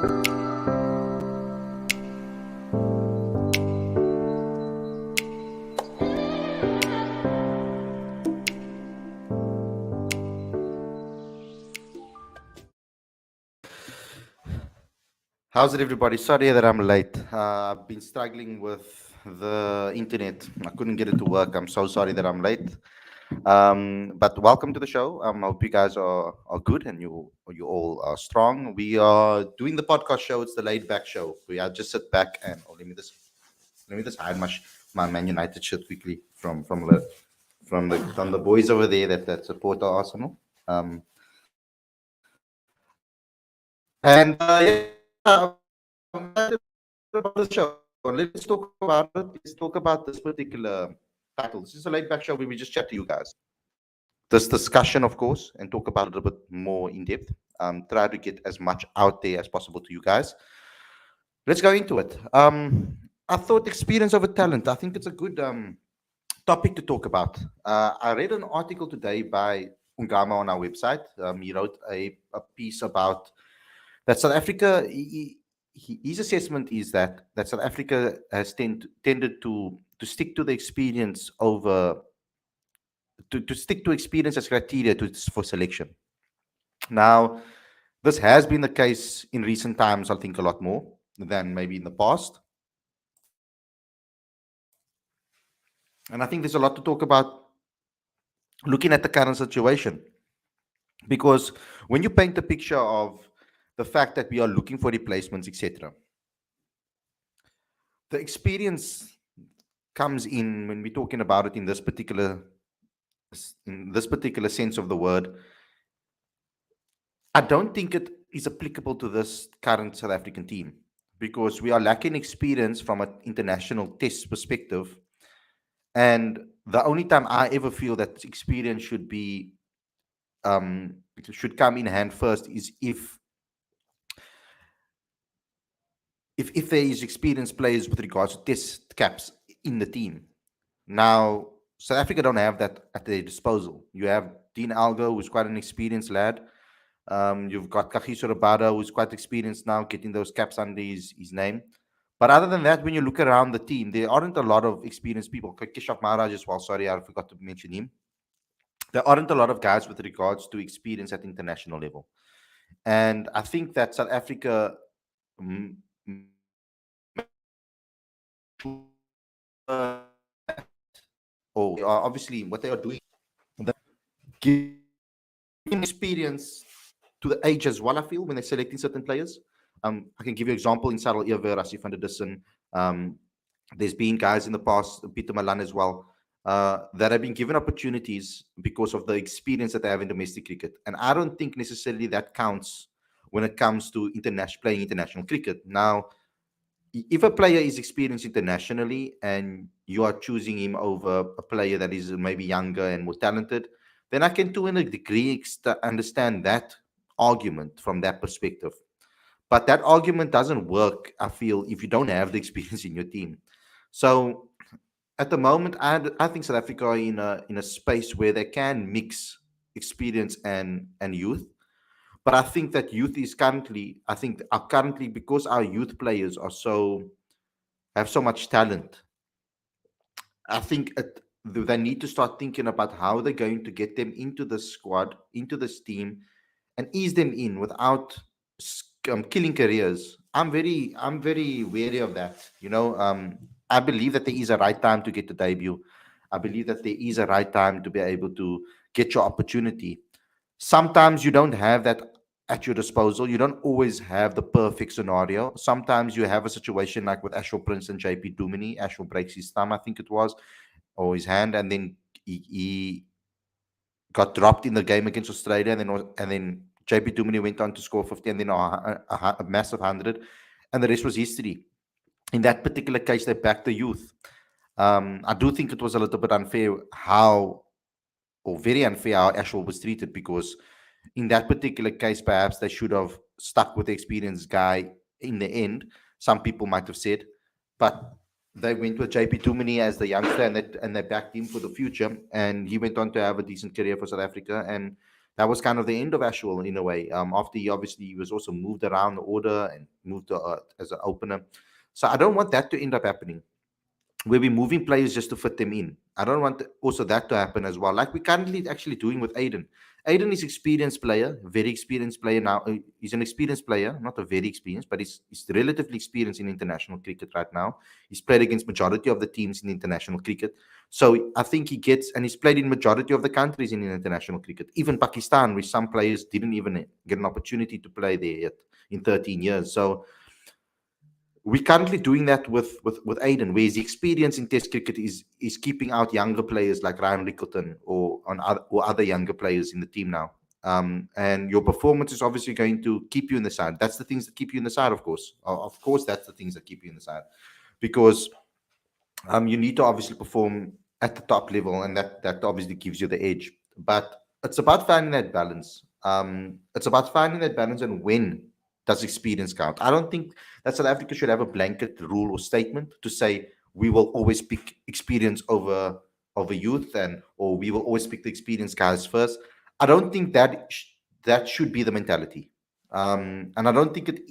How's it, everybody? Sorry that I'm late. I've been struggling with the internet. I couldn't get it to work. I'm so sorry that I'm late. But welcome to the show. I hope you guys are good and you all are strong. We are doing the podcast show. It's the laid back show. We are just sit back and let me just hide my Man United shirt quickly from the boys over there that support our Arsenal. And I'm excited about the show. Let's talk about it. Let's talk about this particular title. This is a laid back show where we just chat to you guys. This discussion, of course, and talk about it a bit more in depth. Try to get as much out there as possible to you guys. Let's go into it. I thought experience over talent. I think it's a good topic to talk about. I read an article today by Ungama on our website. He wrote a piece about that South Africa. His assessment is that South Africa has tended to stick to the experience over to stick to experience as criteria for selection. Now, this has been the case in recent times. I think a lot more than maybe in the past, and I think there's a lot to talk about looking at the current situation because when you paint the picture of the fact that we are looking for replacements, etc., the experience comes in when we're talking about it in this particular sense of the word. I don't think it is applicable to this current South African team because we are lacking experience from an international test perspective. And the only time I ever feel that experience should come in hand first is if there is experienced players with regards to test caps in the team. Now, South Africa don't have that at their disposal. You have Dean Algo, who's quite an experienced lad. You've got Kagiso Rabada, who's quite experienced now, getting those caps under his name. But other than that, when you look around the team, there aren't a lot of experienced people. Kishak Maharaj as well. Sorry, I forgot to mention him. There aren't a lot of guys with regards to experience at international level. And I think that South Africa, mm, obviously, what they are doing, giving experience to the age as well, I feel, when they're selecting certain players. I can give you an example in Sarel Ewe, Rassie van der Dussen. There's been guys in the past, Peter Malan as well, that have been given opportunities because of the experience that they have in domestic cricket. And I don't think necessarily that counts when it comes to playing international cricket. Now, if a player is experienced internationally and you are choosing him over a player that is maybe younger and more talented, then I can to a degree understand that argument from that perspective. But that argument doesn't work, I feel, if you don't have the experience in your team. So at the moment, I think South Africa are in a space where they can mix experience and youth. But I think that youth is currently because our youth players have so much talent. I think they need to start thinking about how they're going to get them into the squad, into this team, and ease them in without killing careers. I'm very wary of that. I believe that there is a right time to get the debut. I believe that there is a right time to be able to get your opportunity. Sometimes you don't have that at your disposal. You don't always have the perfect scenario. Sometimes you have a situation like with Ashwell Prince and JP Dumini. Ashwell breaks his thumb, I think it was, or his hand, and then he got dropped in the game against Australia, and then JP Dumini went on to score 50, and then a massive 100, and the rest was history. In that particular case, they backed the youth. I do think it was a little bit unfair or very unfair how Ashwell was treated, because in that particular case, perhaps they should have stuck with the experienced guy in the end. Some people might have said, but they went with JP Dumini as the youngster, and they backed him for the future, and he went on to have a decent career for South Africa. And that was kind of the end of Ashwell in a way. After he was also moved around the order and moved as an opener. So I don't want that to end up happening, where we're moving players just to fit them in. I don't want also that to happen as well. Like we're currently actually doing with Aiden. Aiden is experienced player, very experienced player now. He's an experienced player, not a very experienced, but he's relatively experienced in international cricket right now. He's played against majority of the teams in international cricket. So I think he gets, and he's played in majority of the countries in international cricket. Even Pakistan, which some players didn't even get an opportunity to play there yet in 13 years. So we're currently doing that with Aiden, where his experience in Test cricket is keeping out younger players like Ryan Rickleton or other younger players in the team now. And your performance is obviously going to keep you in the side. That's the things that keep you in the side, of course. Of course, that's the things that keep you in the side, because you need to obviously perform at the top level, and that obviously gives you the edge. But it's about finding that balance. It's about finding that balance, and when does experience count? I don't think that South Africa should have a blanket rule or statement to say we will always pick experience over youth, and or we will always pick the experienced guys first. I don't think that should be the mentality. And I don't think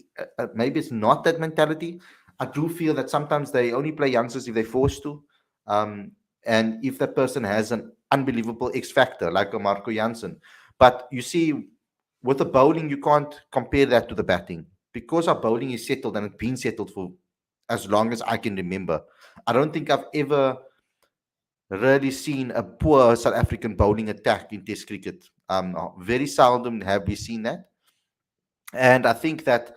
maybe it's not that mentality. I do feel that sometimes they only play youngsters if they're forced to. Um, and if that person has an unbelievable X factor, like a Marco Janssen. But you see, with the bowling, you can't compare that to the batting, because our bowling is settled and it's been settled for as long as I can remember. I don't think I've ever really seen a poor South African bowling attack in Test cricket. Very seldom have we seen that. And I think that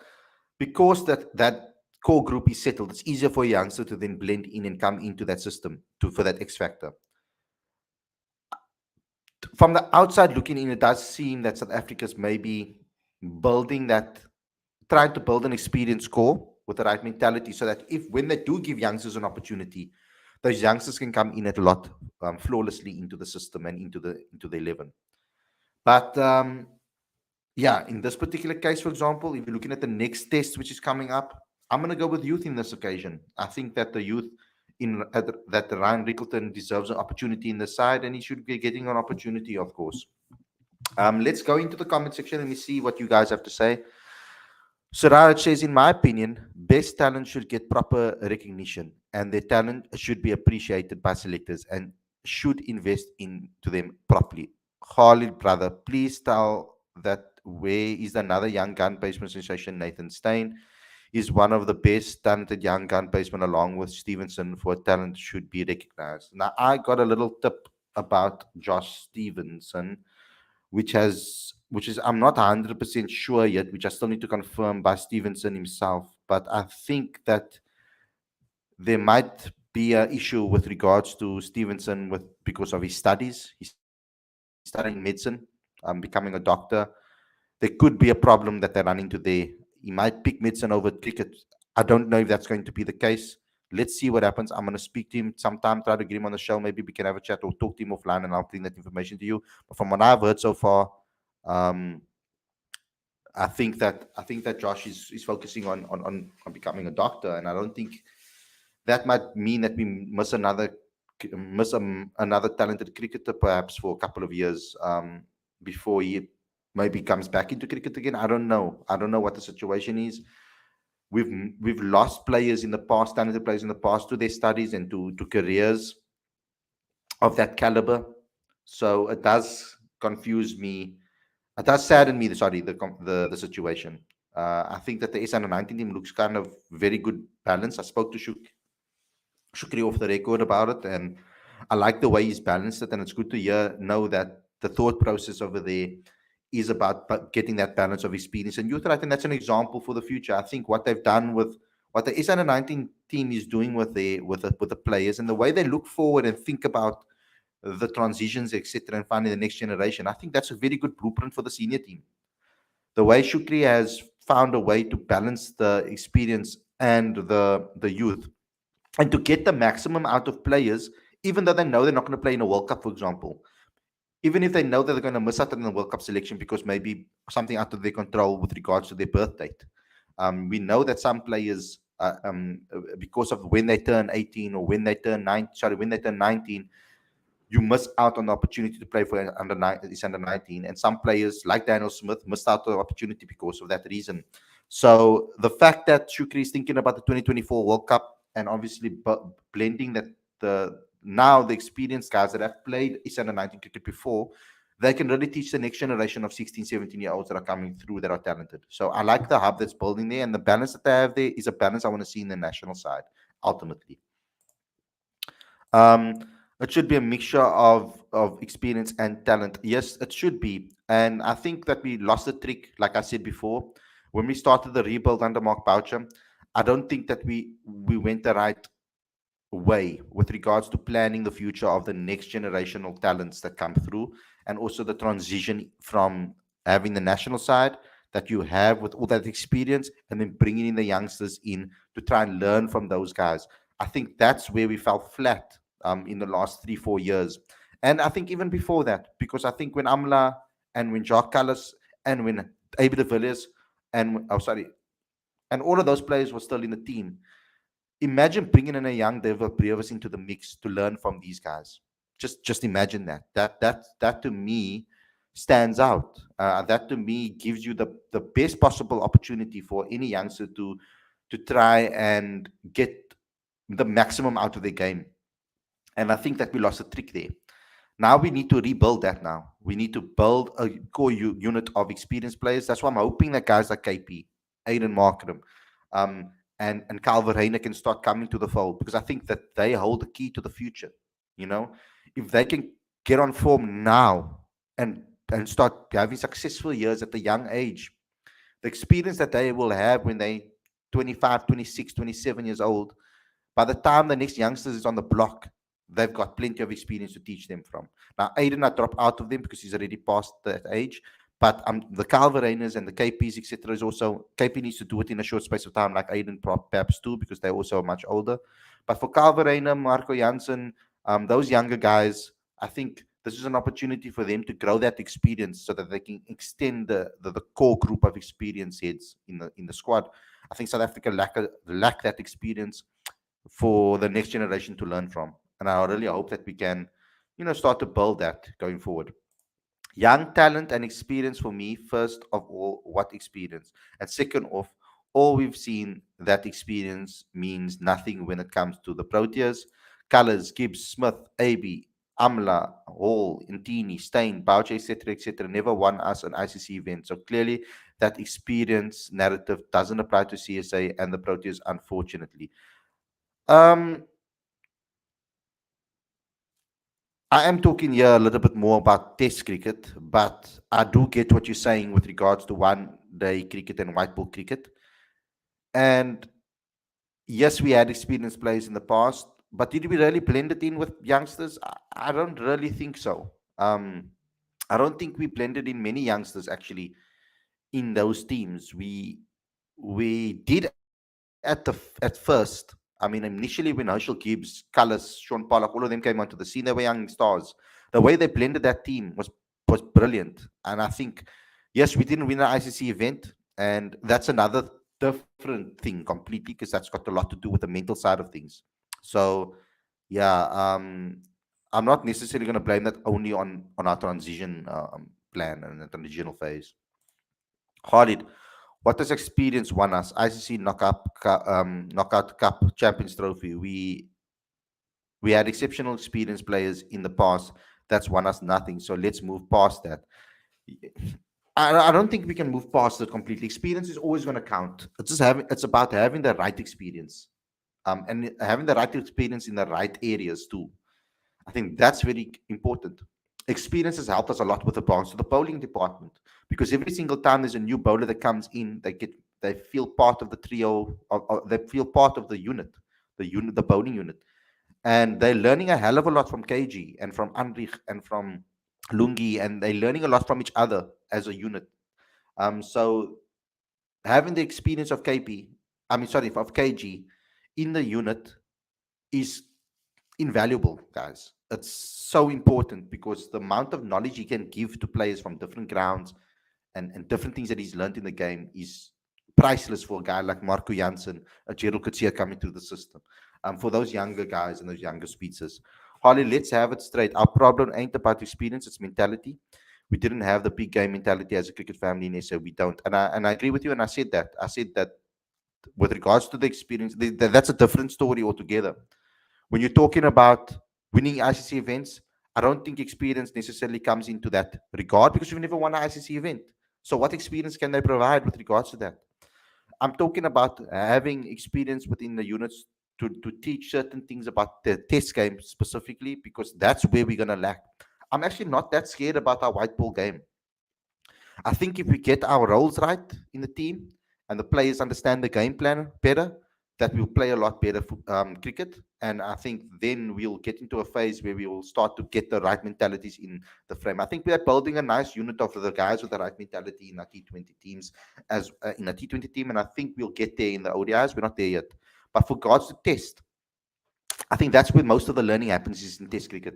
because that core group is settled, it's easier for a youngster to then blend in and come into that system for that X factor. From the outside looking in, it does seem that South Africa's maybe building that, trying to build an experienced core with the right mentality, so that if when they do give youngsters an opportunity, those youngsters can come in at a lot flawlessly into the system and into the 11. But yeah, in this particular case, for example, if you're looking at the next test which is coming up, I'm going to go with youth in this occasion. I think that the youth that the Ryan Rickleton deserves an opportunity in the side, and he should be getting an opportunity, of course. Let's go into the comment section and we see what you guys have to say. Saraj says, in my opinion, best talent should get proper recognition, and their talent should be appreciated by selectors and should invest into them properly. Khalid, brother, please tell that where is another young gun baseman sensation, Nathan Steyn, is one of the best talented young gun basemen along with Stevenson for talent should be recognized. Now, I got a little tip about Josh Stevenson, which is I'm not 100% sure yet, which I still need to confirm by Stevenson himself. But I think that there might be an issue with regards to Stevenson because of his studies. He's studying medicine, becoming a doctor. There could be a problem that they run into there. He might pick medicine over cricket. I don't know if that's going to be the case. Let's see what happens. I'm going to speak to him sometime, try to get him on the show. Maybe we can have a chat or talk to him offline, and I'll bring that information to you. But from what I've heard so far, um, I think that Josh is focusing on becoming a doctor, and I don't think that might mean that we miss another talented cricketer perhaps for a couple of years before he maybe comes back into cricket again. I don't know. I don't know what the situation is. We've lost players in the past, talented players in the past, to their studies and to careers of that caliber. So it does confuse me. It does sadden me. Sorry, the situation. I think that the S under 19 team looks kind of very good balance. I spoke to Shukri off the record about it, and I like the way he's balanced it. And it's good to know that the thought process over there is about getting that balance of experience and youth. And I think that's an example for the future. I think what they've done with what the S under 19 team is doing with the players, and the way they look forward and think about the transitions, etc., and finding the next generation. I think that's a very good blueprint for the senior team. The way Shukri has found a way to balance the experience and the youth, and to get the maximum out of players, even though they know they're not going to play in a World Cup, for example. Even if they know that they're going to miss out on the World Cup selection because maybe something out of their control with regards to their birth date. We know that some players, because of when they turn 18 or when they turn 19, you miss out on the opportunity to play for this under 19. And some players like Daniel Smith missed out on the opportunity because of that reason. So the fact that Shukri is thinking about the 2024 World Cup and obviously blending that the now the experienced guys that have played East under 19 cricket before, they can really teach the next generation of 16, 17-year-olds that are coming through that are talented. So I like the hub that's building there, and the balance that they have there is a balance I want to see in the national side ultimately. Um, it should be a mixture of experience and talent. Yes, it should be. And I think that we lost the trick, like I said before, when we started the rebuild under Mark Boucher. I don't think that we went the right way with regards to planning the future of the next generational talents that come through, and also the transition from having the national side that you have with all that experience and then bringing in the youngsters in to try and learn from those guys. I think that's where we fell flat in the last 3 4 years, and I think even before that, because I think when Amla and when Jacques Callis and when Abel de Villiers and oh sorry, and all of those players were still in the team. Imagine bringing in a young David Brevis into the mix to learn from these guys. Just imagine that. That to me stands out. That to me gives you the best possible opportunity for any youngster to try and get the maximum out of their game. And I think that we lost a trick there. Now we need to rebuild that. Now we need to build a core unit of experienced players. That's why I'm hoping that guys like KP, Aiden Markram, um, and Calvert Heine can start coming to the fold, because I think that they hold the key to the future. You know, if they can get on form now and start having successful years at a young age, the experience that they will have when they 25, 26, 27 years old, by the time the next youngsters is on the block, they've got plenty of experience to teach them from. Now, Aiden, I drop out of them because he's already past that age. But the Calverainers and the KPs, etc., is also KP needs to do it in a short space of time, like Aiden perhaps too, because they're also much older. But for Calverainer, Marco Janssen, those younger guys, I think this is an opportunity for them to grow that experience so that they can extend the core group of experienced heads in the squad. I think South Africa lack that experience for the next generation to learn from. And I really hope that we can, start to build that going forward. Young talent and experience for me, first of all, what experience? And second off, all we've seen that experience means nothing when it comes to the Proteas. Colors, Gibbs, Smith, AB, Amla, Hall, Intini, Stein, Boucher, etc., never won us an ICC event. So clearly, that experience narrative doesn't apply to CSA and the Proteas, unfortunately. Um, I am talking here a little bit more about Test cricket, but I do get what you're saying with regards to one day cricket and white ball cricket. And yes, we had experienced players in the past, but did we really blend it in with youngsters? I don't really think so. I don't think we blended in many youngsters actually in those teams. We did at first. I mean, initially when Herschel Gibbs, Cullis, Sean Pollock, all of them came onto the scene, they were young stars. The way they blended that team was brilliant. And I think, yes, we didn't win an ICC event, and that's another different thing completely, because that's got a lot to do with the mental side of things. So, yeah, I'm not necessarily going to blame that only on our transition plan and the transitional phase. Khalid, what has experience won us? ICC Knockout Cup Champions Trophy. We had exceptional experienced players in the past. That's won us nothing. So let's move past that. I don't think we can move past it completely. Experience is always going to count. It's about having the right experience, and having the right experience in the right areas too. I think that's very important. Experience has helped us a lot with the bowls to the bowling department, because every single time there's a new bowler that comes in, they feel part of the trio, or they feel part of the bowling unit, and they're learning a hell of a lot from KG and from Anrich and from Lungi, and they're learning a lot from each other as a unit. So having the experience of of KG in the unit is invaluable, guys. It's so important, because the amount of knowledge he can give to players from different grounds and different things that he's learned in the game is priceless for a guy like Marco Janssen, a Gerald Kutsia coming through the system. For those younger guys and those younger speedsters. Holly, let's have it straight. Our problem ain't about experience, it's mentality. We didn't have the big game mentality as a cricket family in SA. We don't. And I agree with you. And I said that. I said that with regards to the experience, that's a different story altogether. When you're talking about winning ICC events, I don't think experience necessarily comes into that regard because you've never won an ICC event. So, what experience can they provide with regards to that? I'm talking about having experience within the units to teach certain things about the test game specifically because that's where we're going to lack. I'm actually not that scared about our white ball game. I think if we get our roles right in the team and the players understand the game plan better, that we'll play a lot better cricket. And I think then we'll get into a phase where we will start to get the right mentalities in the frame. I think we are building a nice unit of the guys with the right mentality in our T20 teams, as in a T20 team. And I think we'll get there in the ODIs. We're not there yet. But for regards to test, I think that's where most of the learning happens is in test cricket.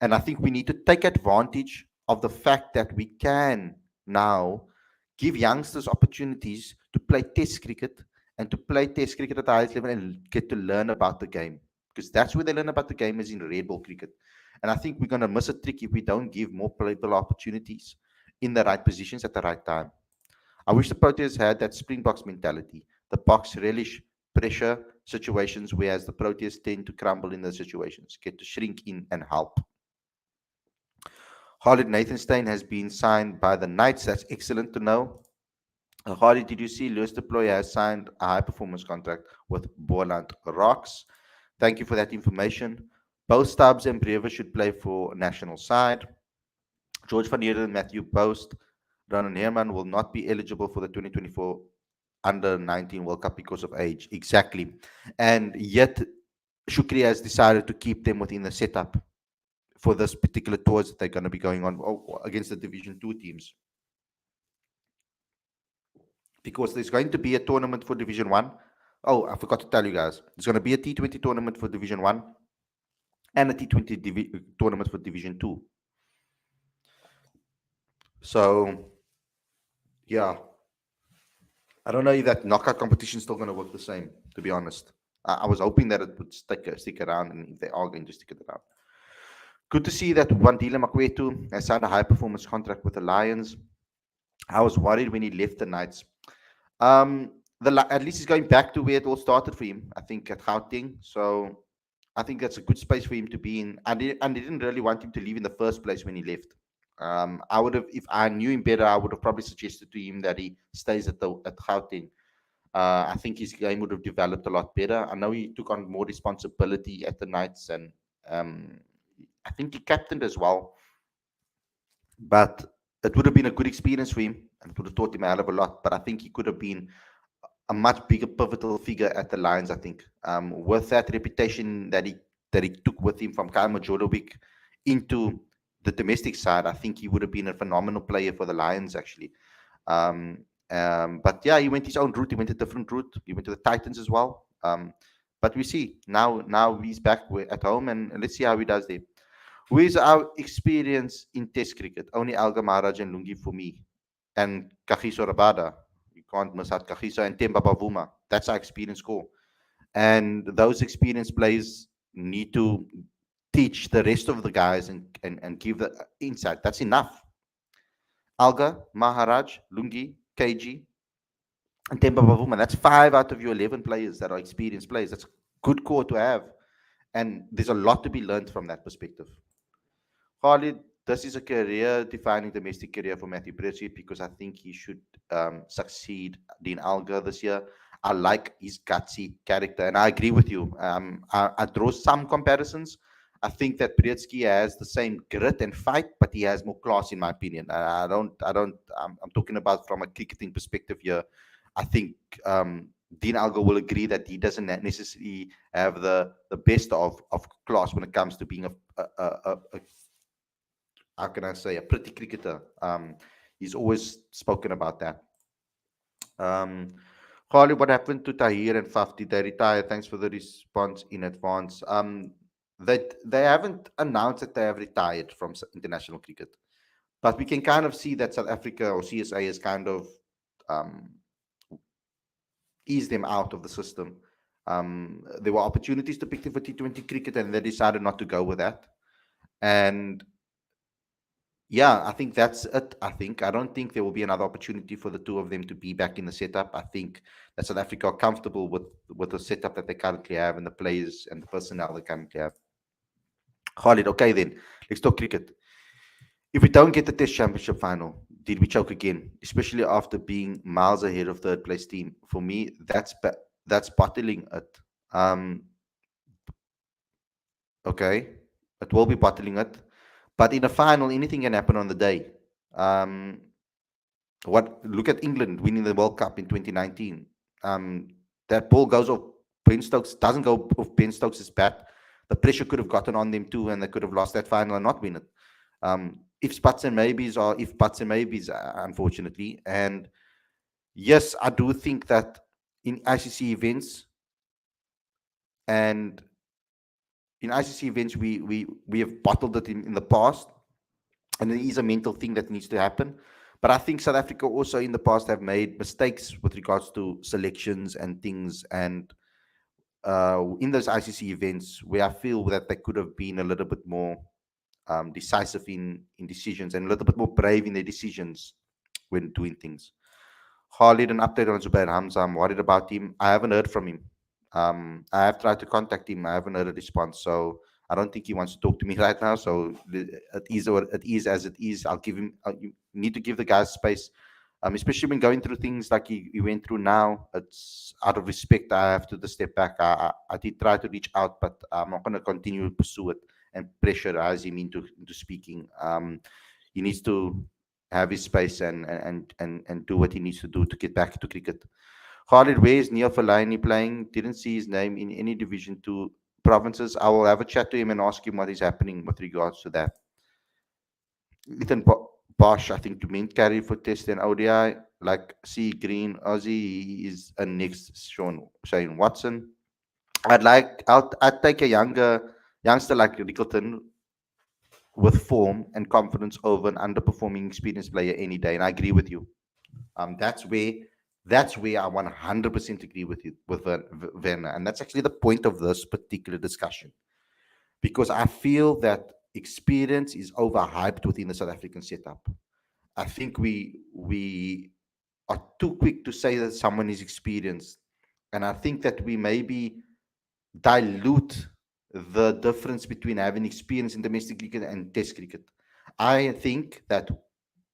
And I think we need to take advantage of the fact that we can now give youngsters opportunities to play test cricket and to play test cricket at the highest level and get to learn about the game. Because that's where they learn about the game is in red ball cricket. And I think we're going to miss a trick if we don't give more playable opportunities in the right positions at the right time. I wish the Proteas had that Springboks mentality. The Boks relish pressure situations, whereas the Proteas tend to crumble in those situations, get to shrink in and help. Khalid Nathanstein has been signed by the Knights. That's excellent to know. Khalid, did you see Lewis Deploy has signed a high performance contract with Boland Rocks? Thank you for that information. Both Stubbs and Brewer should play for national side. George van Heerden, Matthew Post, Ronan Herman will not be eligible for the 2024 under 19 World Cup because of age. Exactly. And yet, Shukri has decided to keep them within the setup for this particular tours that they're going to be going on against the Division 2 teams. Because there's going to be a tournament for Division 1. Oh, I forgot to tell you guys. There's going to be a T20 tournament for Division 1 and a T20 tournament for Division 2. So, yeah. I don't know if that knockout competition is still going to work the same, to be honest. I was hoping that it would stick around, and if they are going to stick it around. Good to see that Wandile Makwetu has signed a high performance contract with the Lions. I was worried when he left the Knights. At least he's going back to where it all started for him, I think, at Gauteng. So I think that's a good space for him to be in. And I didn't really want him to leave in the first place when he left. I would have, if I knew him better, I would have probably suggested to him that he stays at Gauteng. I think his game would have developed a lot better. I know he took on more responsibility at the Knights, and I think he captained as well. But it would have been a good experience for him, and it would have taught him a hell of a lot. But I think he could have been a much bigger pivotal figure at the Lions. I think with that reputation that he took with him from Kyle Majorovic into the domestic side, I think he would have been a phenomenal player for the Lions actually. But yeah, he went his own route. He went a different route. He went to the Titans as well. But we see now he's back at home, and let's see how he does there. Who is our experience in Test cricket? Only Alga Maharaj and Lungi for me, and Kagiso Rabada. You can't miss out Kagiso and Temba Bavuma. That's our experience core, and those experienced players need to teach the rest of the guys and give the insight. That's enough. Alga, Maharaj, Lungi, KG, and Temba Bavuma. That's 5 out of your 11 players that are experienced players. That's a good core to have. And there's a lot to be learned from that perspective. Khalid, this is a career-defining domestic career for Matthew Bridget because I think he should succeed Dean Alga this year. I like his gutsy character, and I agree with you. I draw some comparisons. I think that Brzezinski has the same grit and fight, but he has more class, in my opinion. I'm talking about from a cricketing perspective here. I think Dean Alga will agree that he doesn't necessarily have the best of class when it comes to being a how can I say, a pretty cricketer. He's always spoken about that. Khalid, what happened to Tahir and Faf? Did they retire? Thanks for the response in advance. They haven't announced that they have retired from international cricket, but we can kind of see that South Africa or CSA has kind of eased them out of the system. There were opportunities to pick them for T20 cricket, and they decided not to go with that. And yeah, I think that's it. I don't think there will be another opportunity for the two of them to be back in the setup. I think that South Africa are comfortable with the setup that they currently have and the players and the personnel they currently have. Khalid, okay then, let's talk cricket. If we don't get the Test Championship final, did we choke again? Especially after being miles ahead of third place team. For me, that's bottling it. Um, okay, it will be bottling it, but in a final, anything can happen on the day. Um, what look at England winning the World Cup in 2019. Um, that ball goes off Ben Stokes doesn't go off Ben Stokes' bat. The pressure could have gotten on them too, and they could have lost that final and not win it. If buts and maybes are if buts and maybes, unfortunately. And yes, I do think that in ICC events and in ICC events, we have bottled it in the past, and it is a mental thing that needs to happen. But I think South Africa also in the past have made mistakes with regards to selections and things, and in those ICC events where I feel that they could have been a little bit more decisive in decisions and a little bit more brave in their decisions when doing things. Khalid, an update on Zubair Hamza. I'm worried about him. I haven't heard from him. I have tried to contact him. I haven't heard a response. So I don't think he wants to talk to me right now. So it is or it is as it is. I'll give him. You need to give the guys space, especially when going through things like he went through now. It's out of respect. I have to step back. I did try to reach out, but I'm not going to continue to pursue it and pressurize him into speaking. He needs to have his space and do what he needs to do to get back to cricket. Khalid, where is Neil Fellaini playing? Didn't see his name in any Division 2 provinces. I will have a chat to him and ask him what is happening with regards to that. Ethan Bosch, I think, to main carry for Test and ODI, like C. Green, Aussie, he is a next Shane Watson. I'd take a youngster like Rickleton with form and confidence over an underperforming experienced player any day. And I agree with you. Um, that's where that's where I 100% agree with you with Werner, and that's actually the point of this particular discussion because I feel that experience is overhyped within the South African setup. I think we are too quick to say that someone is experienced, and I think that we maybe dilute the difference between having experience in domestic cricket and test cricket. I think that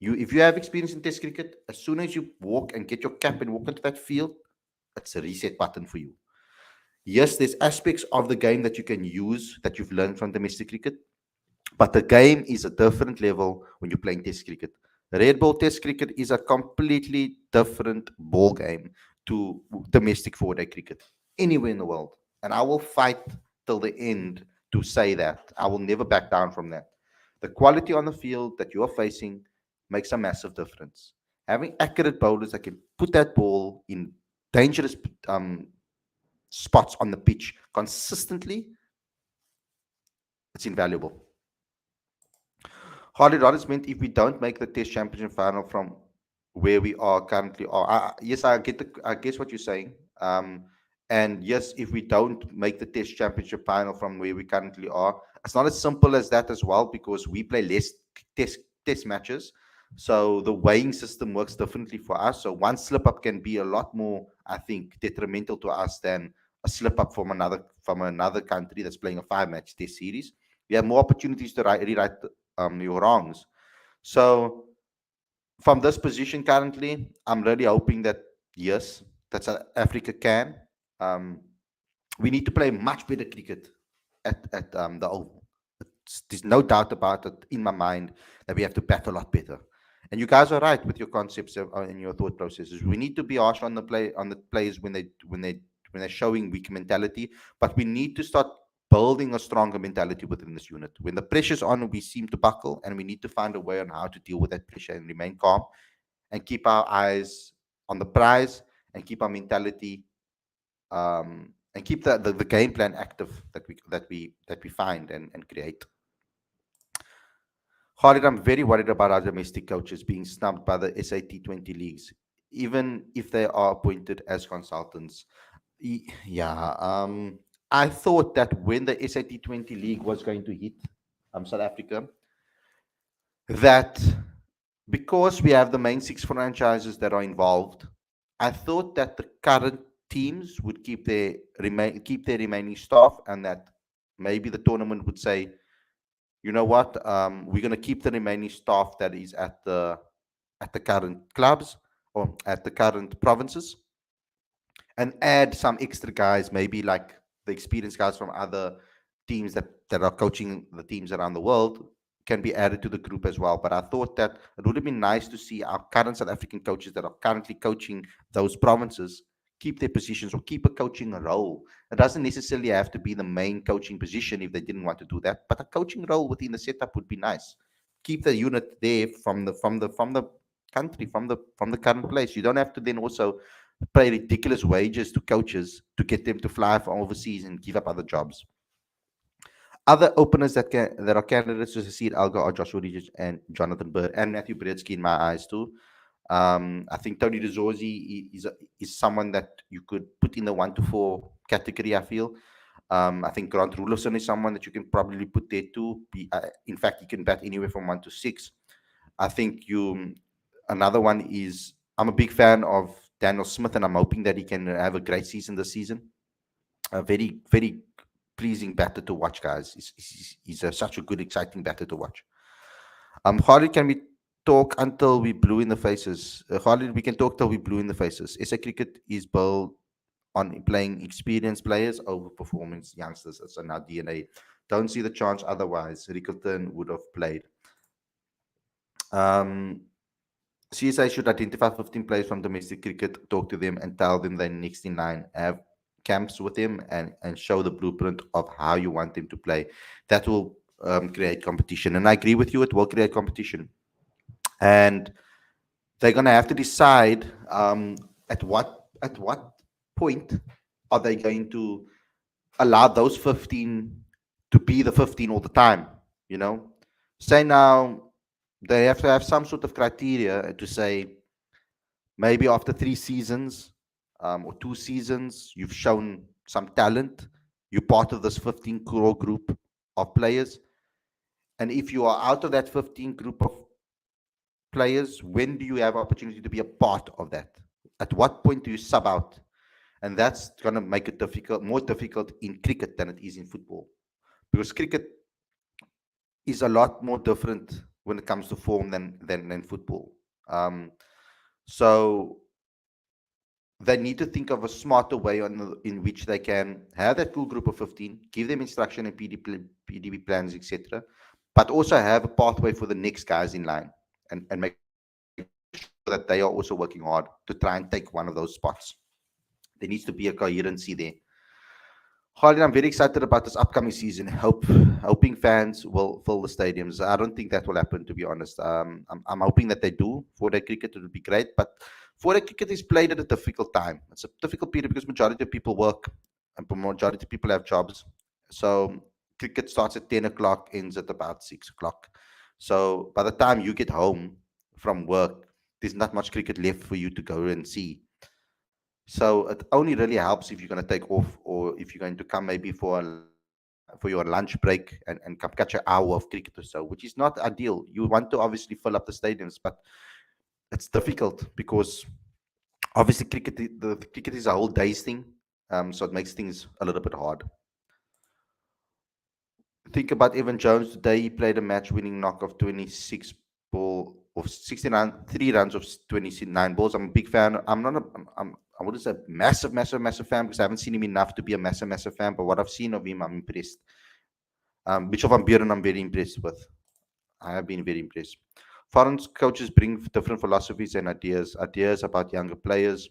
if you have experience in test cricket, as soon as you walk and get your cap and walk into that field, it's a reset button for you. Yes, there's aspects of the game that you can use that you've learned from domestic cricket, but the game is a different level when you're playing test cricket. Red ball test cricket is a completely different ball game to domestic four-day cricket anywhere in the world. And I will fight till the end to say that. I will never back down from that. The quality on the field that you are facing makes a massive difference. Having accurate bowlers that can put that ball in dangerous spots on the pitch consistently, it's invaluable. Harley Rollins meant if we don't make the Test Championship final from where we are currently are. Yes, I guess what you're saying. And yes, if we don't make the Test Championship final from where we currently are, it's not as simple as that as well because we play less test matches. So the weighing system works differently for us. So one slip up can be a lot more, I think, detrimental to us than a slip up from another country that's playing a 5 match test series. We have more opportunities to rewrite your wrongs. So from this position currently, I'm really hoping that yes, that South Africa can. Um, we need to play much better cricket at the Oval. There's no doubt about it in my mind that we have to bat a lot better. And you guys are right with your concepts and your thought processes. We need to be harsh on the players when they're showing weak mentality, but we need to start building a stronger mentality within this unit. When the pressure's on, we seem to buckle, and we need to find a way on how to deal with that pressure and remain calm and keep our eyes on the prize and keep our mentality and keep the game plan active that we find and create. Khalid, I'm very worried about our domestic coaches being snubbed by the SAT 20 leagues, even if they are appointed as consultants. Yeah. I thought that when the SAT20 league was going to hit South Africa, that because we have the main six franchises that are involved, I thought that the current teams would keep their remaining staff, and that maybe the tournament would say, you know what, we're going to keep the remaining staff that is at the current clubs or at the current provinces, and add some extra guys, maybe like the experienced guys from other teams that are coaching the teams around the world can be added to the group as well. But I thought that it would have been nice to see our current South African coaches that are currently coaching those provinces keep their positions or keep a coaching role. It doesn't necessarily have to be the main coaching position if they didn't want to do that, but a coaching role within the setup would be nice. Keep the unit there from the country, from the current place. You don't have to then also pay ridiculous wages to coaches to get them to fly from overseas and give up other jobs. Other openers that are candidates to succeed Alga are Joshua Regis and Jonathan Bird and Matthew Brzezinski in my eyes too. I think Tony DeZorzi is someone that you could put in the 1 to 4 category. I feel. I think Grant Rulofson is someone that you can probably put there too. In fact, you can bet anywhere from 1 to 6. I think you. Another one is I'm a big fan of Daniel Smith, and I'm hoping that he can have a great season this season. A very pleasing batter to watch, guys. He's such a good, exciting batter to watch. Khalid, can we talk until we blue in the faces? Khalid, we can talk till we blue in the faces. SA Cricket is built on playing experienced players over performance youngsters. It's in our DNA. Don't see the chance otherwise. Rickleton would have played. Um, CSA should identify 15 players from domestic cricket, talk to them, and tell them they're next in line. Have camps with them and show the blueprint of how you want them to play. That will create competition. And I agree with you, it will create competition. And they're going to have to decide at what point are they going to allow those 15 to be the 15 all the time. You know, say now they have to have some sort of criteria to say maybe after 3 seasons or 2 seasons, you've shown some talent. You're part of this 15 crore group of players. And if you are out of that 15 group of players, when do you have opportunity to be a part of that? At what point do you sub out? And that's going to make it more difficult in cricket than it is in football, because cricket is a lot more different when it comes to form than football. Um, so they need to think of a smarter way in which they can have that cool group of 15, give them instruction and PDB plans, etc., but also have a pathway for the next guys in line, and make sure that they are also working hard to try and take one of those spots. There needs to be a coherency there. Khalid, I'm very excited about this upcoming season. Hoping fans will fill the stadiums. I don't think that will happen, to be honest. I'm hoping that they do. For their cricket, it would be great. But for their cricket is played at a difficult time. It's a difficult period because majority of people work and majority of people have jobs. So cricket starts at 10 o'clock, ends at about 6 o'clock. So by the time you get home from work, there's not much cricket left for you to go and see. So it only really helps if you're going to take off, or if you're going to come maybe for your lunch break and come catch an hour of cricket or so, which is not ideal. You want to obviously fill up the stadiums, but it's difficult because obviously the cricket is a whole day's thing, so it makes things a little bit hard. Think about Evan Jones today. He played a match-winning knock of 26 ball of 69, 3 runs of 29 balls. I'm a big fan. I'm not a, I wouldn't say massive fan because I haven't seen him enough to be a massive fan. But what I've seen of him, I'm impressed. Mitchell van Buren, I'm very impressed with. I have been very impressed. Foreign coaches bring different philosophies and ideas about younger players,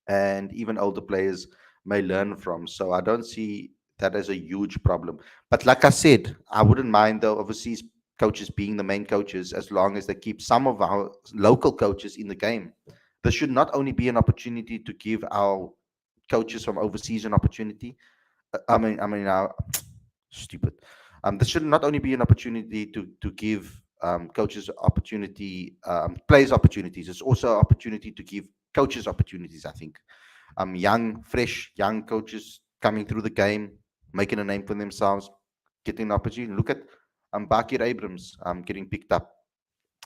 and even older players may learn from. So I don't see that as a huge problem. But like I said, I wouldn't mind the overseas coaches being the main coaches as long as they keep some of our local coaches in the game. This should not only be an opportunity to give our coaches from overseas an opportunity. Stupid. This should not only be an opportunity to give coaches opportunity, players opportunities. It's also an opportunity to give coaches opportunities, I think. young, fresh, young coaches coming through the game, making a name for themselves, getting an opportunity. Look at Bakir Abrams getting picked up.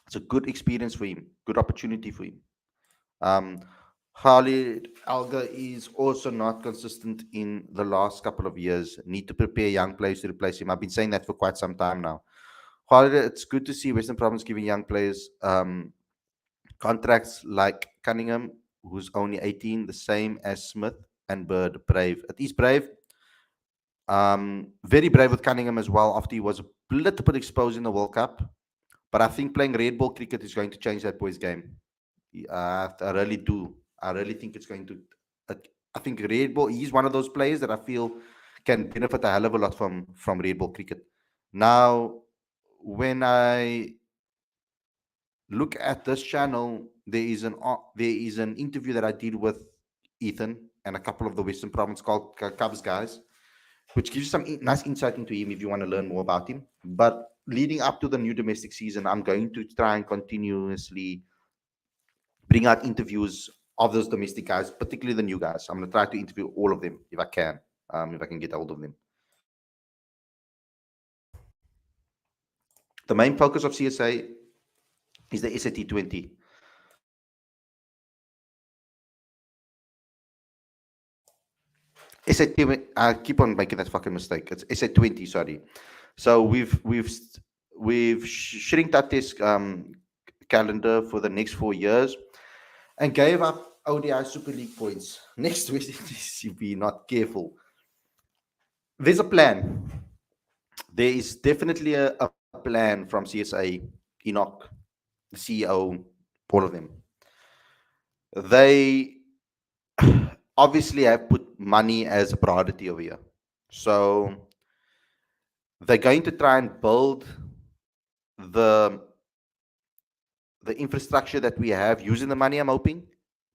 It's a good experience for him, good opportunity for him. Um, Khalid Alga is also not consistent in the last couple of years. Need to prepare young players to replace him. I've been saying that for quite some time now. Khalid, it's good to see Western Province giving young players contracts like Cunningham, who's only 18, the same as Smith and Bird. Brave. It is brave. Very brave with Cunningham as well after he was a little bit exposed in the World Cup. But I think playing red ball cricket is going to change that boy's game. I really do. I really think it's going to. uh, I think red ball. He's one of those players that I feel can benefit a hell of a lot from red ball cricket. Now, when I look at this channel, there is an interview that I did with Ethan and a couple of the Western Province Cubs guys, which gives you some nice insight into him if you want to learn more about him. But leading up to the new domestic season, I'm going to try and continuously bring out interviews of those domestic guys, particularly the new guys. I'm going to try to interview all of them if I can get hold of them. The main focus of CSA is the SAT20. SAT, I keep on making that fucking mistake. It's SA20, sorry. So we've shrinked our test calendar for the next 4 years and gave up ODI Super League points. Next week, if we're not careful, there's a plan. There is definitely a plan from CSA, Enoch, the CEO, all of them. They obviously have put money as a priority over here. So they're going to try and build the infrastructure that we have using the money. I'm hoping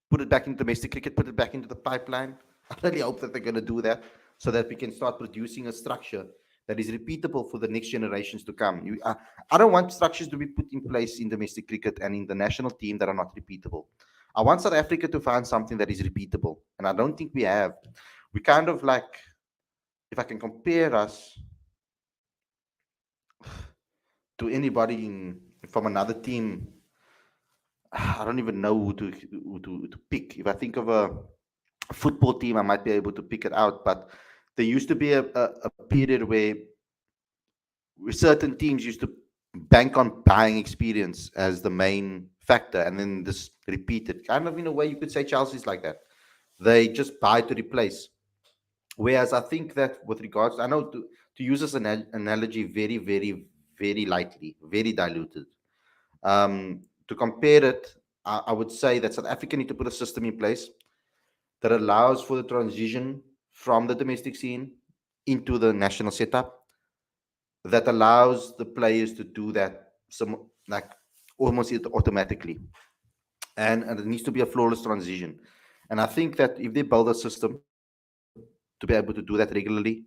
put it back into domestic cricket, put it back into the pipeline. I really hope that they're going to do that so that we can start producing a structure that is repeatable for the next generations to come. I don't want structures to be put in place in domestic cricket and in the national team that are not repeatable. I want South Africa to find something that is repeatable, and I don't think we have. We kind of like, if I can compare us to anybody from another team, I don't even know who to pick. If I think of a football team, I might be able to pick it out. But there used to be a period where certain teams used to bank on buying experience as the main factor, and then this repeated. Kind of in a way, you could say Chelsea's like that. They just buy to replace. Whereas I think that with regards, I know to use this analogy very, very, very lightly, very diluted. To compare it, I would say that South Africa need to put a system in place that allows for the transition from the domestic scene into the national setup, that allows the players to do that some like almost automatically, and it needs to be a flawless transition. And I think that if they build a system to be able to do that regularly,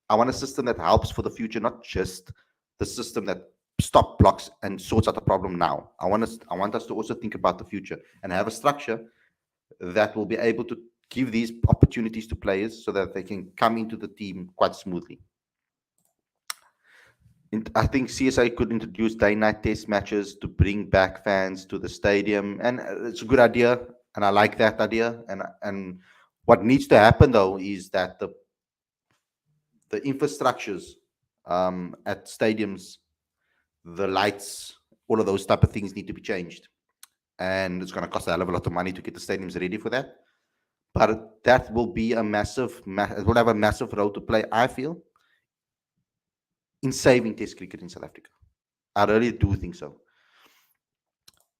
I want a system that helps for the future, not just the system that stop blocks and sorts out the problem now. I want us to also think about the future and have a structure that will be able to give these opportunities to players so that they can come into the team quite smoothly. I think CSA could introduce day-night test matches to bring back fans to the stadium, and it's a good idea, and I like that idea. And what needs to happen though is that the infrastructures at stadiums, the lights, all of those type of things need to be changed, and it's going to cost a hell of a lot of money to get the stadiums ready for that. But that will be it will have a massive role to play, I feel, in saving Test cricket in South Africa. I really do think so.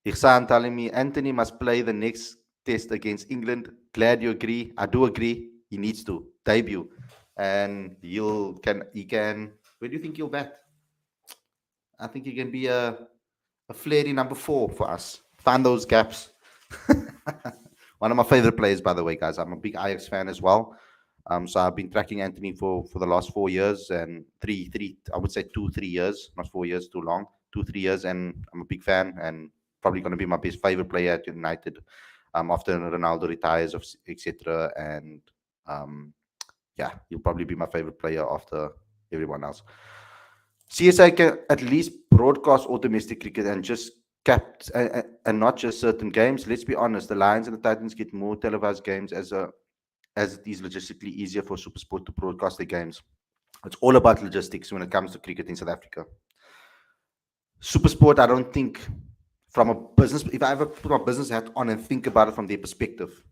Ikson telling me Anthony must play the next test against England. Glad you agree. I do agree. He needs to debut, and he can. Where do you think he'll bat? I think he can be a flary number 4 for us. Find those gaps. One of my favorite players, by the way, guys. I'm a big Ajax fan as well. So I've been tracking Anthony for the last 4 years and three. I would say 2-3 years, not 4 years, too long. 2-3 years, and I'm a big fan and probably going to be my best favorite player at United. after Ronaldo retires, etc. And um, yeah, he'll probably be my favorite player after everyone else. CSA can at least broadcast all domestic cricket and just and not just certain games. Let's be honest, the Lions and the Titans get more televised games as it is logistically easier for SuperSport to broadcast their games. It's all about logistics when it comes to cricket in South Africa. SuperSport, I don't think from a business, if I ever put my business hat on and think about it from their perspective,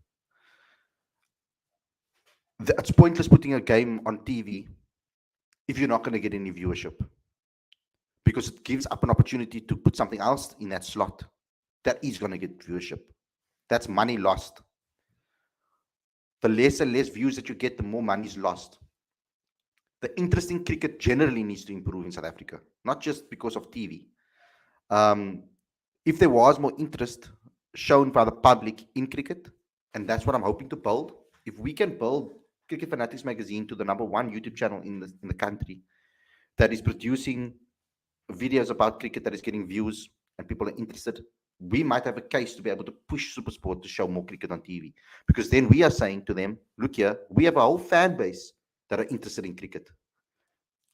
it's pointless putting a game on TV if you're not going to get any viewership, because it gives up an opportunity to put something else in that slot that is going to get viewership. That's money lost. The less and less views that you get, the more money is lost. The interest in cricket generally needs to improve in South Africa, not just because of TV. Um, if there was more interest shown by the public in cricket, and that's what I'm hoping to build, if we can build Cricket Fanatics Magazine to the #1 YouTube channel in the country that is producing videos about cricket, that is getting views and people are interested, we might have a case to be able to push SuperSport to show more cricket on TV. Because then we are saying to them, look here, we have a whole fan base that are interested in cricket.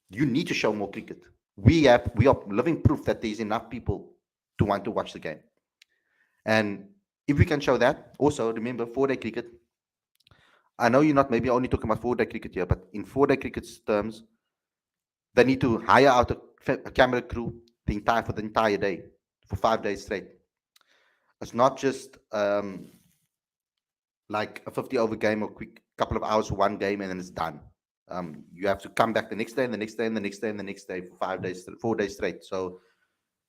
You need to show more cricket. We are living proof that there's enough people to want to watch the game. And if we can show that, also remember 4-day cricket. I know you're not maybe only talking about 4-day cricket here, but in 4-day cricket terms, they need to hire out a camera crew for the entire day, for 5 days straight. It's not just like a 50-over game or quick couple of hours for one game and then it's done. You have to come back the next day and the next day and the next day and the next day for 5 days, 4 days straight. So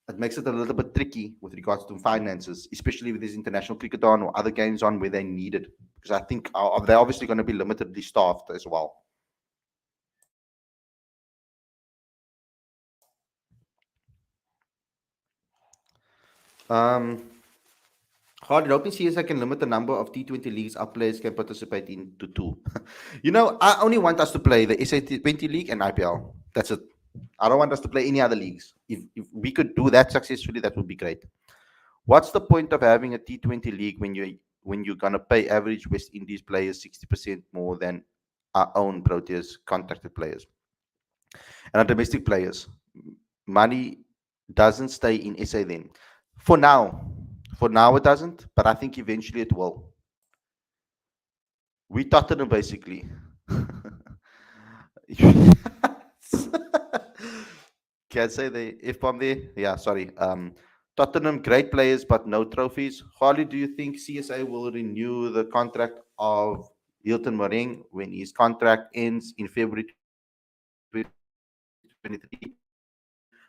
it makes it a little bit tricky with regards to finances, especially with this international cricket on or other games on where they need it. Because I think they're obviously going to be limitedly staffed as well. Khalid, hoping CSI can limit the number of T20 leagues our players can participate in to 2. I only want us to play the SA T20 league and IPL. That's it. I don't want us to play any other leagues. If we could do that successfully, that would be great. What's the point of having a T20 league when you're gonna pay average West Indies players 60% more than our own Proteas contracted players and our domestic players? Money doesn't stay in SA then. For now it doesn't, but I think eventually it will. We Tottenham basically. Can I say the F bomb there? Yeah, sorry. Tottenham, great players, but no trophies. Harley, do you think CSA will renew the contract of Hilton Moring when his contract ends in February 2023?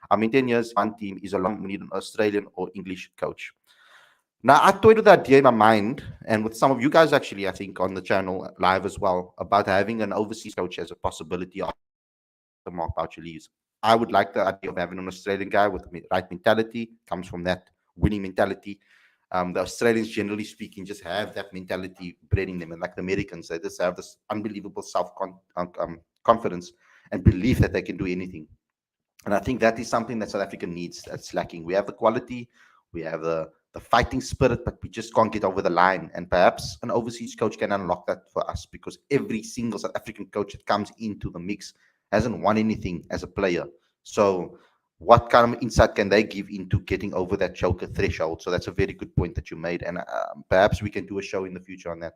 I mean, 10 years, one team is a long, we need an Australian or English coach. Now, I toyed with the idea in my mind, and with some of you guys actually, I think, on the channel live as well, about having an overseas coach as a possibility after Mark Boucher leaves. I would like the idea of having an Australian guy with the right mentality, comes from that winning mentality. The Australians, generally speaking, just have that mentality bred in them. And like the Americans, they just have this unbelievable self-confidence and belief that they can do anything. And I think that is something that South Africa needs, that's lacking. We have the quality, we have the fighting spirit, but we just can't get over the line. And perhaps an overseas coach can unlock that for us, because every single South African coach that comes into the mix hasn't won anything as a player. So what kind of insight can they give into getting over that choker threshold? So that's a very good point that you made. And perhaps we can do a show in the future on that.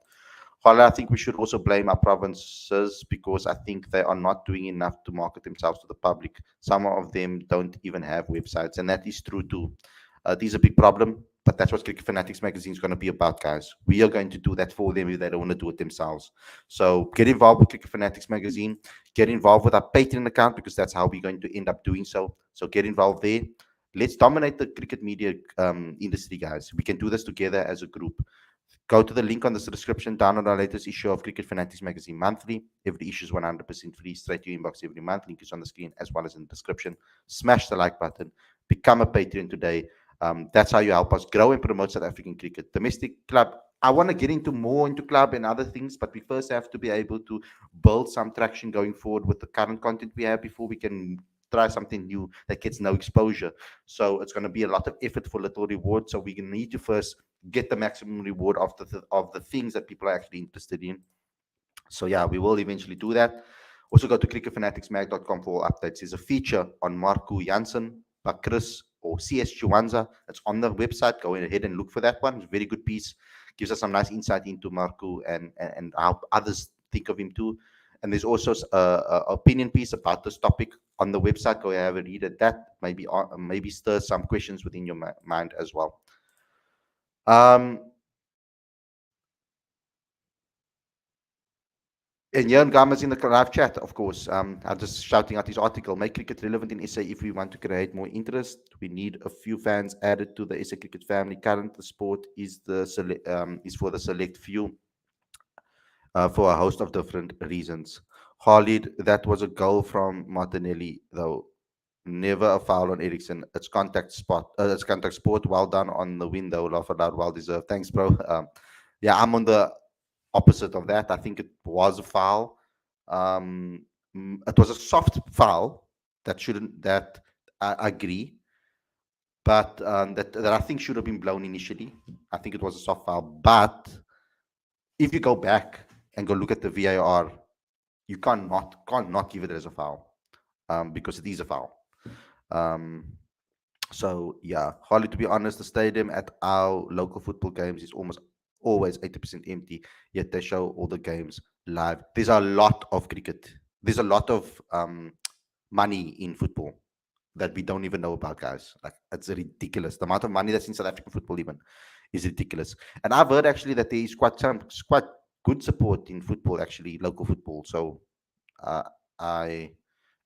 I think we should also blame our provinces, because I think they are not doing enough to market themselves to the public. Some of them don't even have websites, and that is true too. This is a big problem, but that's what Cricket Fanatics Magazine is going to be about, guys. We are going to do that for them if they don't want to do it themselves. So get involved with Cricket Fanatics Magazine. Get involved with our Patreon account, because that's how we're going to end up doing so. So get involved there. Let's dominate the cricket media industry, guys. We can do this together as a group. Go to the link on the description, download our latest issue of Cricket Fanatics Magazine monthly. Every issue is 100% free, straight to your inbox every month. Link is on the screen as well as in the description. Smash the like button. Become a Patreon today. That's how you help us grow and promote South African cricket. Domestic club, I want to get more into club and other things, but we first have to be able to build some traction going forward with the current content we have before we can try something new that gets no exposure. So it's going to be a lot of effort for little reward. So we need to first get the maximum reward of the things that people are actually interested in. So yeah, we will eventually do that. Also go to cricketfanaticsmag.com for all updates. There's a feature on Marco Jansen by Chris or CS Chiwanza. It's on the website. Go ahead and look for that one. It's a very good piece. Gives us some nice insight into Marco and how others think of him too. And there's also a opinion piece about this topic on the website. Go have a read at that. Maybe stir some questions within your mind as well. And Jan Gama's in the live chat, of course. I'm just shouting out his article. Make cricket relevant in SA if we want to create more interest. We need a few fans added to the SA cricket family. Current the sport is is for the select few for a host of different reasons. Khalid, that was a goal from Martinelli, though. Never a foul on Ericsson. It's contact spot. It's contact sport. Well done on the win, though. Laugh aloud. Well deserved. Thanks, bro. Yeah, I'm on the opposite of that. I think it was a foul. It was a soft foul that shouldn't. That I agree, but that I think should have been blown initially. I think it was a soft foul. But if you go back and go look at the VAR, you can't not give it as a foul, because it is a foul. Um, so yeah, Harley. To be honest, the stadium at our local football games is almost always 80% empty. Yet they show all the games live. There's a lot of cricket. There's a lot of money in football that we don't even know about, guys. Like, it's ridiculous. The amount of money that's in South African football even is ridiculous. And I've heard actually that there is quite good support in football, actually, local football. So uh, I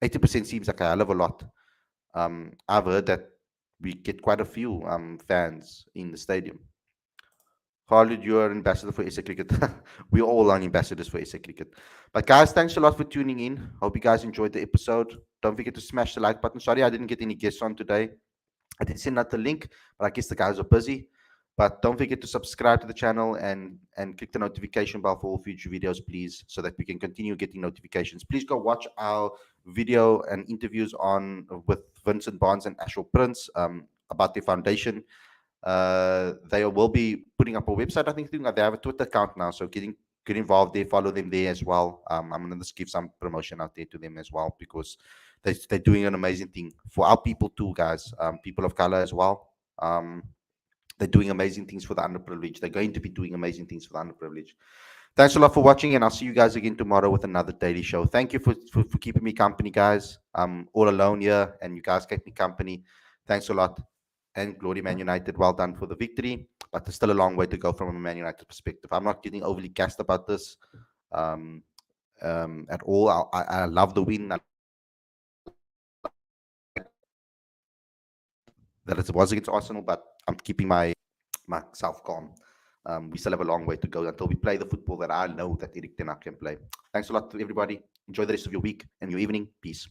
80% seems like a hell of a lot. I've heard that we get quite a few fans in the stadium. Khalid, you are ambassador for SA Cricket. We all are ambassadors for SA Cricket. But guys, thanks a lot for tuning in. Hope you guys enjoyed the episode. Don't forget to smash the like button. Sorry I didn't get any guests on today. I did send out the link, but I guess the guys are busy. But don't forget to subscribe to the channel and click the notification bell for all future videos, please, so that we can continue getting notifications. Please go watch our video and interviews on with Vincent Barnes and Ashel Prince about their foundation. They will be putting up a website. I think they have a Twitter account now, so get involved there, follow them there as well. I'm gonna just give some promotion out there to them as well, because they're doing an amazing thing for our people too, guys. People of color as well. They're doing amazing things for the underprivileged. They're going to be doing amazing things for the underprivileged. Thanks a lot for watching, and I'll see you guys again tomorrow with another daily show. Thank you for keeping me company, guys. I'm all alone here, and you guys kept me company. Thanks a lot. And Glory Man United, well done for the victory. But there's still a long way to go from a Man United perspective. I'm not getting overly gassed about this at all. I love the win. That it was against Arsenal, but I'm keeping myself calm. We still have a long way to go until we play the football that I know that Eric Ten Hag can play. Thanks a lot to everybody. Enjoy the rest of your week and your evening. Peace.